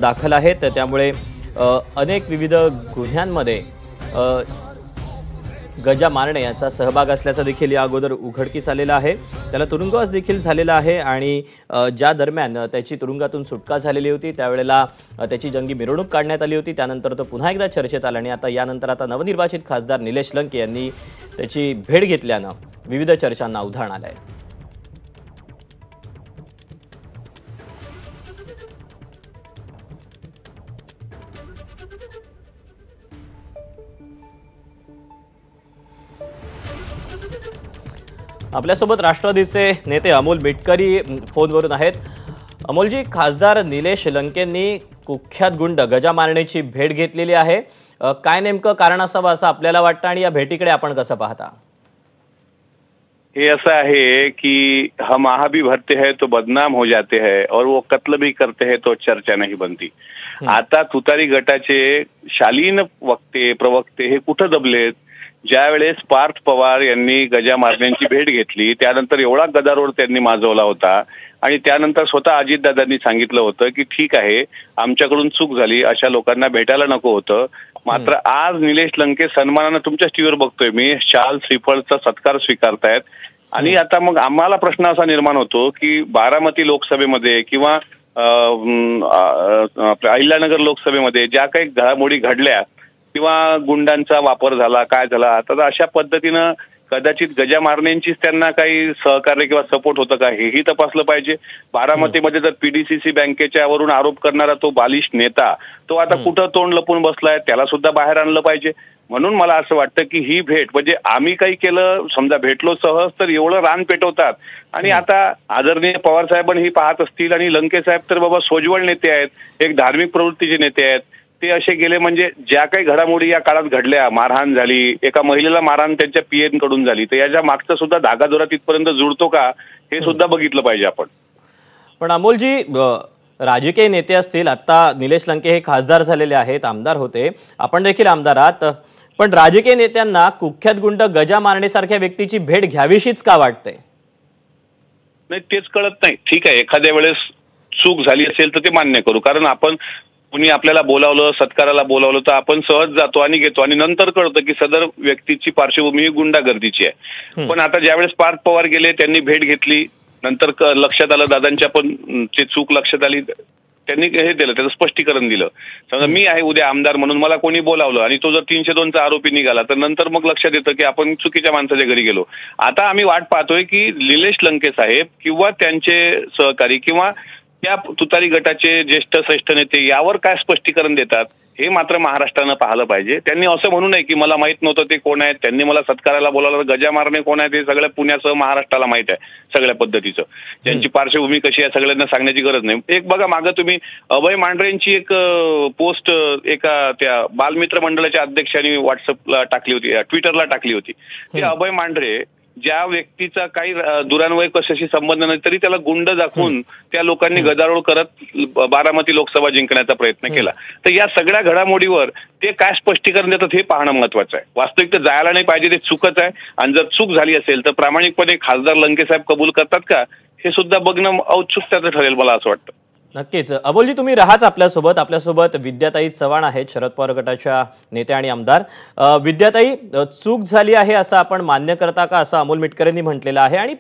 दाखल आहेत। त्यामुळे अनेक विविध गुन्ह्यांमध्ये गजा मारणे याचा सहभाग असल्याचं देखील या अगोदर उघडकीस आलेलं आहे। त्याला तुरुंगवास देखील झालेला आहे आणि ज्या दरम्यान त्याची तुरुंगातून सुटका झालेली होती त्यावेळेला त्याची जंगी मिरवणूक काढण्यात आली होती। त्यानंतर तो पुन्हा एकदा चर्चेत आला आणि आता नवनिर्वाचित खासदार निलेश लंके यांनी त्याची भेट घेतल्यानं विविध चर्चांना उधाण आलंय। आपल्यासोबत राष्ट्रवादीचे नेते अमोल मिटकरी फोनवरून आहेत। अमोलजी, खासदार निलेश लंकेंनी कुख्यात गुंड गजा मारण्याची भेट घेतलेली आहे। काय नेमकं कारण असावं असं आपल्याला वाटतं आणि या भेटीकडे आपण कसं पाहता? ये ऐसा है कि हम आहा भी भरते हैं तो बदनाम हो जाते हैं और वो कत्ल भी करते हैं तो चर्चा नहीं बनती। आता तुतारी गटाचे शालीन प्रवक्ते हे कुठं दबलेत? ज्या वेळेस पार्थ पवार यांनी गजा मारण्यांची भेट घेतली त्यानंतर एवढा गदारोळ त्यांनी माजवला होता आणि त्यानंतर स्वतः अजितदादांनी सांगितलं होतं की ठीक आहे, आमच्याकडून चूक झाली, अशा लोकांना भेटायला नको होतं। मात्र आज निलेश लंके सन्मानानं तुमच्याच टीव्हीवर बघतोय मी, शाल श्रीफळचा सत्कार स्वीकारतायत आणि आता मग आम्हाला प्रश्न असा निर्माण होतो की बारामती लोकसभेमध्ये किंवा अहिल्यानगर लोकसभेमध्ये ज्या काही घडामोडी घडल्या किंवा गुंडांचा वापर झाला, काय झाला, तर अशा पद्धतीनं कदाचित गजा मारण्यांचीच त्यांना काही सहकार्य किंवा सपोर्ट होतं का हेही तपासलं पाहिजे। बारामतीमध्ये जर पीडीसीसी बँकेच्या वरून आरोप करणारा तो बालिश नेता तो आता कुठं तोंड लपून बसलाय, त्याला सुद्धा बाहेर आणलं पाहिजे। म्हणून मला असं वाटतं की ही भेट म्हणजे आम्ही काही केलं समजा भेटलो सहज तर एवढं रान पेटवतात आणि आता आदरणीय पवार साहेबांनी ही पाहत असतील आणि लंके साहेब तर बाबा सोज्वळ नेते आहेत, एक धार्मिक प्रवृत्तीचे नेते आहेत। ते असे गेले म्हणजे ज्या काही घडामोडी या काळात घडल्या, मारहाण झाली, एका महिलेला मारहाण त्यांच्या पीएन कडून झाली, तर याच्या मागचा सुद्धा धागादोरा तिथपर्यंत जुळतो का हे सुद्धा बघितलं पाहिजे आपण। पण अमोलजी, राजकीय नेते असतील, आता निलेश लंके हे खासदार झालेले आहेत, आमदार होते, आपण देखील आमदार आहात, पण राजकीय नेत्यांना कुख्यात गुंड गजा मारण्यासारख्या व्यक्तीची भेट घ्यावीशीच का वाटते? नाही, तेच कळत नाही। ठीक आहे, एखाद्या वेळेस चूक झाली असेल तर ते मान्य करू, कारण आपण कुणी आपल्याला बोलावलं, सत्काराला बोलावलं तर आपण सहज जातो आणि घेतो आणि नंतर कळतं की सदर व्यक्तीची पार्श्वभूमी ही गुंडागर्दीची आहे। पण आता ज्यावेळेस पार्थ पवार गेले, त्यांनी भेट घेतली, नंतर लक्षात आलं, दादांच्या पण ते चूक लक्षात आली, त्यांनी हे दिलं, त्याचं स्पष्टीकरण दिलं। समजा मी आहे उद्या आमदार म्हणून मला कोणी बोलावलं आणि तो जर 302चा आरोपी निघाला तर नंतर मग लक्षात येतं की आपण चुकीच्या माणसाच्या घरी गेलो। आता आम्ही वाट पाहतोय की निलेश लंके साहेब किंवा त्यांचे सहकारी किंवा त्या तुतारी गटाचे ज्येष्ठ श्रेष्ठ नेते यावर काय स्पष्टीकरण देतात हे मात्र महाराष्ट्रानं पाहिलं पाहिजे। त्यांनी असं म्हणू नये की मला माहित नव्हतं ते कोण आहेत, त्यांनी मला सत्काराला बोलावलं, गजा मारणे कोण आहेत हे सगळ्या पुण्यासह महाराष्ट्राला माहित आहे सगळ्या पद्धतीचं, त्यांची पार्श्वभूमी कशी आहे सगळ्यांना सांगण्याची गरज नाही। एक बघा, मागं तुम्ही अभय मांढरेंची एक पोस्ट एका त्या बालमित्र मंडळाच्या अध्यक्षांनी व्हॉट्सअपला टाकली होती, ट्विटरला टाकली होती। ते अभय मांढरे ज्या व्यक्तीचा काही दुरान्वय कशाशी संबंध नाही तरी त्याला गुंड दाखवून त्या लोकांनी गदारोळ करत बारामती लोकसभा जिंकण्याचा प्रयत्न केला। तर या सगळ्या घडामोडीवर ते काय स्पष्टीकरण देतात हे पाहणं महत्वाचं आहे। वास्तविक तर जायला नाही पाहिजे, ते चूकच आहे आणि जर चूक झाली असेल तर प्रामाणिकपणे खासदार लंके साहेब कबूल करतात का हे सुद्धा बघणं औत्सुक्याचं ठरेल मला असं वाटतं। नक्कीच अमोलजी, तुम्ही राहाच आपल्यासोबत विद्याताई चव्हाण आहेत, शरद पवार गटाच्या नेत्या आणि आमदार। विद्याताई, चूक झाली आहे असं आपण मान्य करता का, असं अमोल मिटकरेंनी म्हटलेलं आहे आणि